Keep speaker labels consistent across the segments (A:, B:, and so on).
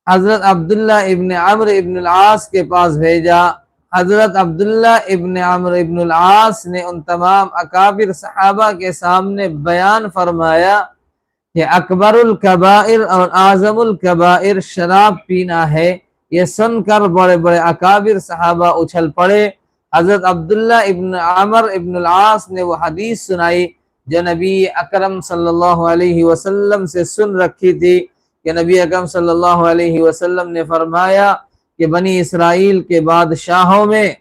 A: حضرت عبداللہ ابن عمرو ابن العاص کے پاس بھیجا۔ حضرت عبداللہ ابن عمرو ابن العاص نے ان تمام اکابر صحابہ کے سامنے بیان فرمایا کہ اکبر الکبائر اور اعظم الکبائر شراب پینا ہے۔ یہ سن کر بڑے بڑے اکابر صحابہ اچھل پڑے۔ حضرت عبداللہ ابن عمرو ابن العاص نے وہ حدیث سنائی جو نبی اکرم صلی اللہ علیہ وسلم سے سن رکھی تھی کہ نبی اکرم صلی اللہ علیہ وسلم نے فرمایا کہ بنی اسرائیل کے بادشاہوں میں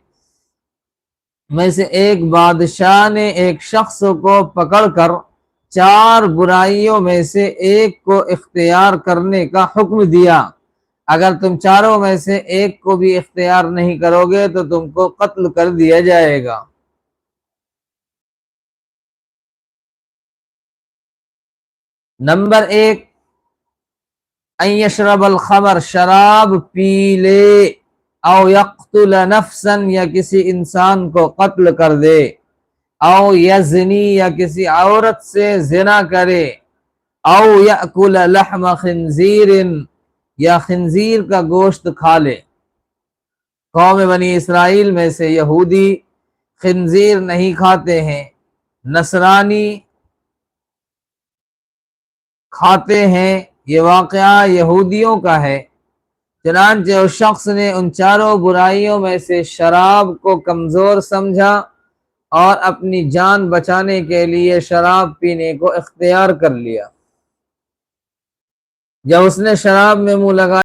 A: سے ایک بادشاہ نے ایک شخص کو پکڑ کر 4 برائیوں میں سے ایک کو اختیار کرنے کا حکم دیا۔ اگر تم چاروں میں سے ایک کو بھی اختیار نہیں کرو گے تو تم کو قتل کر دیا جائے گا۔ نمبر 1، ان یشرب الخمر، شراب پی لے، او یقتل نفسا، یا کسی انسان کو قتل کر دے، او یزنی، یا کسی عورت سے زنا کرے، او یأکل لحم خنزیر، یا خنزیر کا گوشت کھا لے۔ قوم بنی اسرائیل میں سے یہودی خنزیر نہیں کھاتے ہیں، نصرانی کھاتے ہیں، یہ واقعہ یہودیوں کا ہے۔ چنانچہ اس شخص نے ان 4 برائیوں میں سے شراب کو کمزور سمجھا اور اپنی جان بچانے کے لیے شراب پینے کو اختیار کر لیا۔ جب اس نے شراب میں منہ لگایا